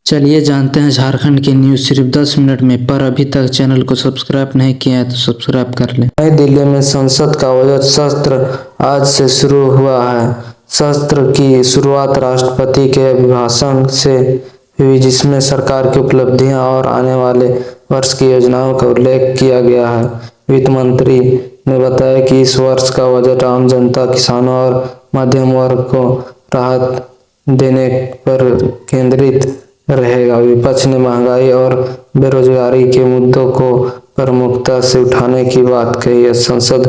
चलिए जानते हैं झारखंड की न्यूज़ सिर्फ 10 मिनट में। पर अभी तक चैनल को सब्सक्राइब नहीं किया है तो सब्सक्राइब कर लें। नई दिल्ली में संसद का बजट सत्र आज से शुरू हुआ है। सत्र की शुरुआत राष्ट्रपति के अभिभाषण से हुई, जिसमें सरकार की उपलब्धियां और आने वाले वर्ष की योजनाओं का उल्लेख किया गया है। वित्त मंत्री ने बताया कि इस वर्ष का बजट आम जनता, किसानों और मध्यम वर्ग को राहत देने पर केंद्रित रहेगा। विपक्ष ने महंगाई और बेरोजगारी के मुद्दों को प्रमुखता से उठाने की बात कही है। संसद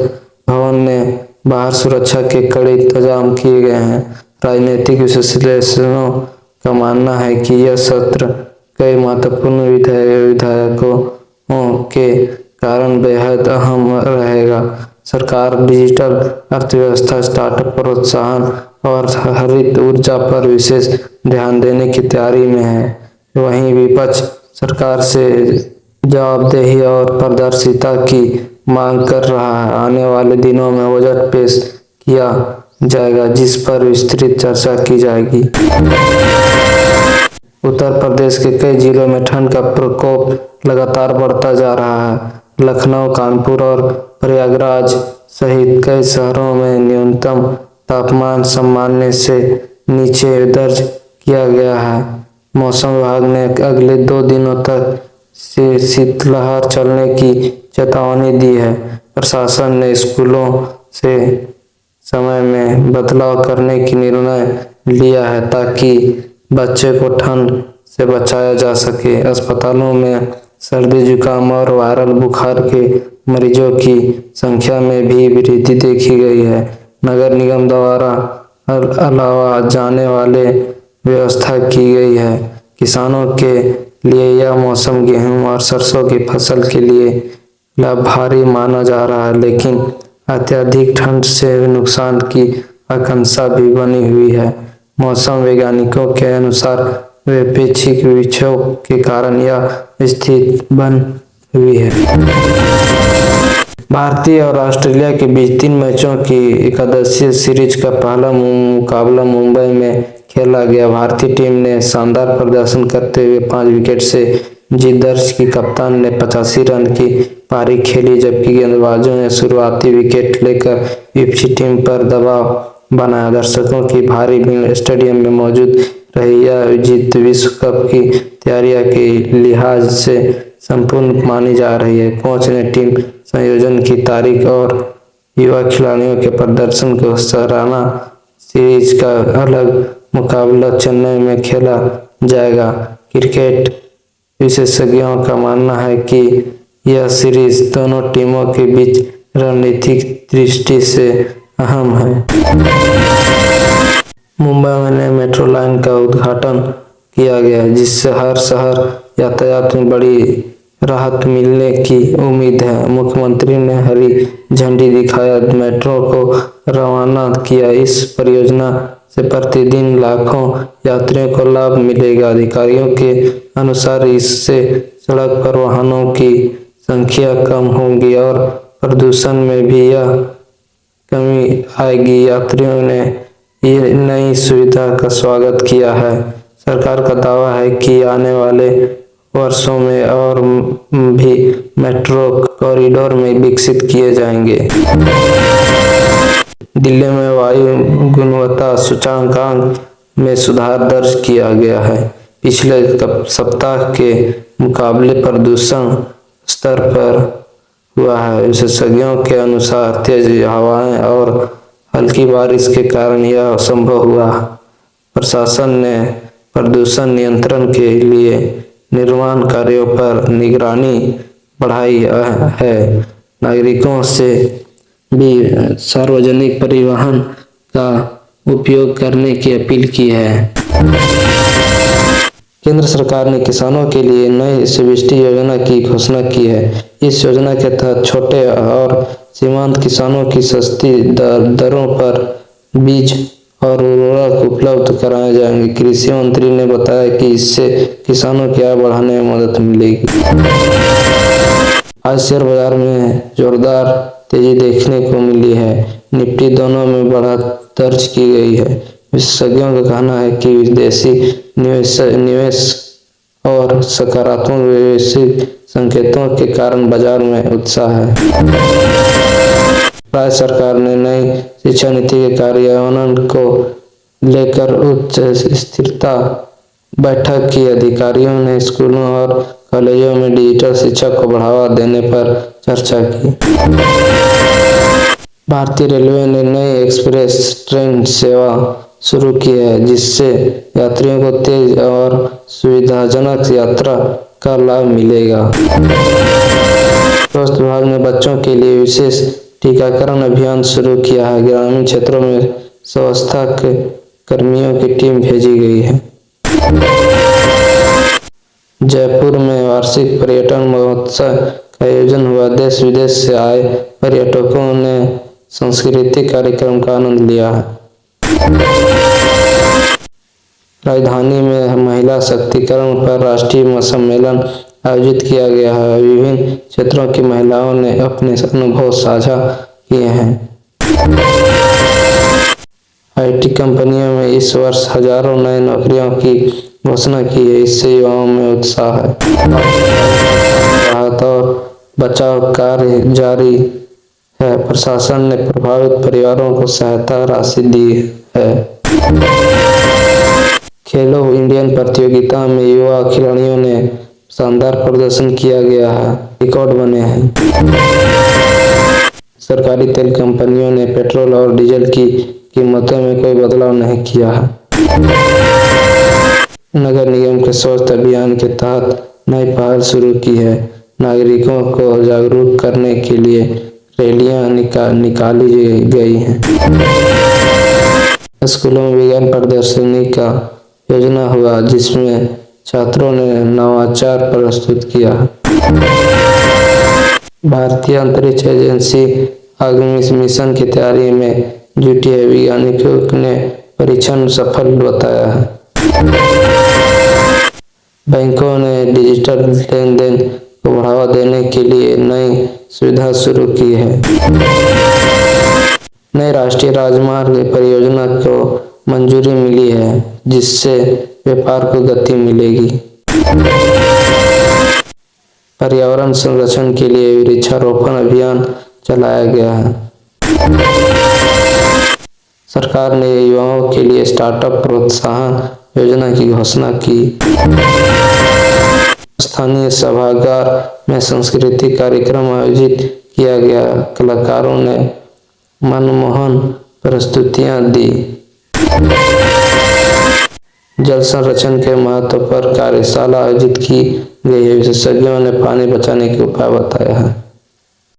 भवन में बाहर सुरक्षा के कड़े इंतजाम किए गए हैं। राजनीतिक विश्लेषकों का मानना है कि यह सत्र कई महत्वपूर्ण विधेयकों के कारण बेहद अहम रहेगा। सरकार डिजिटल अर्थव्यवस्था, स्टार्टअप प्रोत्साहन और हरित ऊर्जा पर विशेष ध्यान देने की तैयारी में है। वहीं विपक्ष सरकार से जवाबदेही और पारदर्शिता की मांग कर रहा है। आने वाले दिनों में बजट पेश किया जाएगा, जिस पर विस्तृत चर्चा की जाएगी। उत्तर प्रदेश के कई जिलों में ठंड का प्रकोप लगातार बढ़ता जा रहा है। लखनऊ, कानपुर और प्रयागराज सहित कई शहरों में न्यूनतम तापमान सामान्य से नीचे दर्ज किया गया है। मौसम विभाग ने अगले 2 दिनों तक शीतलहर चलने की चेतावनी दी है। प्रशासन ने स्कूलों से समय में बदलाव करने की निर्णय लिया है ताकि बच्चे को ठंड से बचाया जा सके। अस्पतालों में सर्दी, जुकाम और वायरल बुखार के मरीजों की संख्या में भी वृद्धि देखी गई है। नगर निगम द्वारा अलावा जाने वाले व्यवस्था की गई है। किसानों के लिए यह मौसम गेहूं और सरसों की फसल के लिए लाभकारी माना जा रहा है, लेकिन अत्यधिक ठंड से नुकसान की आशंका भी बनी हुई है। मौसम वैज्ञानिकों के अनुसार वैश्विक विक्षोभ के कारण यह स्थिति बन हुई है। भारतीय और ऑस्ट्रेलिया के बीच 3 मैचों की एकदिवसीय सीरीज का पहला मुकाबला मुंबई में खेला गया। भारतीय टीम ने शानदार प्रदर्शन करते हुए 5 विकेट से जीत दर्ज की। कप्तान ने 85 रन की पारी खेली, जबकि गेंदबाजों ने शुरुआती विकेट लेकर विपक्षी टीम पर दबाव बनाया। दर्शकों की भारी भीड़ स्टेडियम में मौजूद रही। यह जीत विश्व कप की तैयारियों के लिहाज से संपूर्ण मानी जा रही है। कोच ने टीम संयोजन की तारीख और युवा खिलाड़ियों के प्रदर्शन को सराहना। सीरीज का अलग मुकाबला चेन्नई में खेला जाएगा। क्रिकेट विशेषज्ञों का मानना है कि यह सीरीज दोनों टीमों के बीच रणनीतिक दृष्टि से अहम है। मुंबई में नए मेट्रो लाइन का उद्घाटन किया गया, जिससे हर शहर यातायात में बड़ी राहत मिलने की उम्मीद है। मुख्यमंत्री ने हरी झंडी दिखाया, मेट्रो को रवाना किया। इस परियोजना से प्रतिदिन लाखों यात्रियों को लाभ मिलेगा। अधिकारियों के अनुसार इससे सड़क पर वाहनों की संख्या कम होगी और प्रदूषण में भी यह कमी आएगी। यात्रियों ने ये नई सुविधा का स्वागत किया है। सरकार का दावा है कि आने वाले वर्षों में और भी मेट्रो कॉरिडोर में विकसित किए जाएंगे। दिल्ली में वायु गुणवत्ता सूचकांक में सुधार दर्ज किया गया है। पिछले सप्ताह के मुकाबले प्रदूषण स्तर पर हुआ है। विशेषज्ञों के अनुसार तेज हवाएं और हल्की बारिश के कारण यह संभव हुआ। प्रशासन ने प्रदूषण नियंत्रण के लिए निर्माण कार्यों पर निगरानी बढ़ाई है। नागरिकों से भी सार्वजनिक परिवहन का उपयोग करने की अपील की है। केंद्र सरकार ने किसानों के लिए नई सब्सिडी योजना की घोषणा की है। इस योजना के तहत छोटे और सीमांत किसानों की सस्ती दरों पर बीज और उर्वरक उपलब्ध कराए जाएंगे। कृषि मंत्री ने बताया कि इससे किसानों की आय बढ़ाने में मदद मिलेगी। आज शेयर बाजार में जोरदार तेजी देखने को मिली है। निफ्टी दोनों में बढ़त दर्ज की गई है। विशेषज्ञों का कहना है कि विदेशी निवेश और सकारात्मक वैश्विक संकेतों के कारण बाजार में उत्साह है। राज्य सरकार ने नई शिक्षा नीति के कार्यान्वयन को लेकर उच्च स्थिरता बैठक की। अधिकारियों ने स्कूलों और कॉलेजों में डिजिटल शिक्षा को बढ़ावा देने पर चर्चा की। भारतीय रेलवे ने नई एक्सप्रेस ट्रेन सेवा शुरू की है, जिससे यात्रियों को तेज और सुविधाजनक यात्रा का लाभ मिलेगा। स्वास्थ्य विभाग ने बच्चों के लिए विशेष टीकाकरण अभियान शुरू किया है। ग्रामीण क्षेत्रों में स्वास्थ्य कर्मियों की टीम भेजी गई है। जयपुर में वार्षिक पर्यटन महोत्सव का आयोजन हुआ। देश विदेश से आए पर्यटकों ने सांस्कृतिक कार्यक्रम का आनंद लिया है। राजधानी में महिला शक्तिकरण पर राष्ट्रीय सम्मेलन आयोजित किया गया है। विभिन्न क्षेत्रों की महिलाओं ने अपने अनुभव साझा किए हैं। आईटी कंपनियों में इस वर्ष हजारों नए नौकरियों की घोषणा की है। इससे युवाओं में उत्साह है। राहत और बचाव कार्य जारी है। प्रशासन ने प्रभावित परिवारों को सहायता राशि दी है। खेलो इंडियन प्रतियोगिता में युवा खिलाड़ियों ने शानदार प्रदर्शन किया गया है। रिकॉर्ड बने हैं। सरकारी तेल कंपनियों ने पेट्रोल और डीजल की कीमतों में कोई बदलाव नहीं किया है। नगर निगम के स्वच्छता अभियान के तहत नई पहल शुरू की है। नागरिकों को जागरूक करने के लिए रैलियां निकाली गई हैं। स्कूलों में विज्ञान प्रदर्शनी का योजना हुआ, जिसमें छात्रों ने नवाचार प्रस्तुत किया। भारतीय अंतरिक्ष एजेंसी आगामी मिशन की तैयारी में जुटी है। वैज्ञानिकों ने परीक्षण सफल बताया है। बैंकों ने डिजिटल लेन-देन को बढ़ावा देने के लिए नई सुविधा शुरू की है। नई राष्ट्रीय राजमार्ग परियोजना को मंजूरी मिली है, जिससे व्यापार को गति मिलेगी। पर्यावरण संरक्षण के लिए वृक्षारोपण अभियान चलाया गया है। सरकार ने युवाओं के लिए स्टार्टअप प्रोत्साहन योजना की घोषणा की। स्थानीय सभागार में सांस्कृतिक कार्यक्रम आयोजित किया गया। कलाकारों ने मनमोहन प्रस्तुतियां दी। जल संरक्षण के महत्व पर कार्यशाला आयोजित की गई है। विशेषज्ञों ने पानी बचाने के उपाय बताया है।